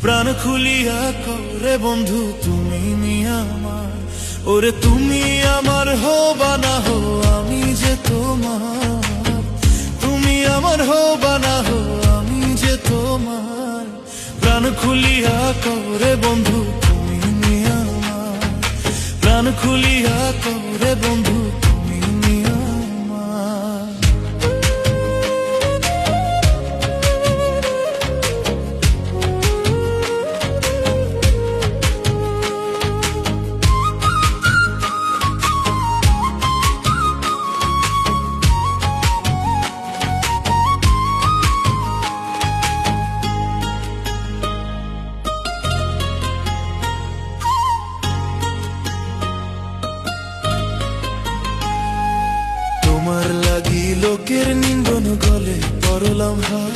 প্রাণ খুলিয়া করে বন্ধু তুমি মিয়া আমার। ওরে তুমি আমার হো বা না হো আমি যে তোমার, তুমি আমার হো বা না হো আমি যে তোমার। প্রাণ খুলিয়া করে বন্ধু তুমি মিয়া আমার, প্রাণ খুলিয়া করে বন্ধু তুমি মিয়া আমার। তোমার লাগি লোকের নিন্দন গলে পড়লাম হার,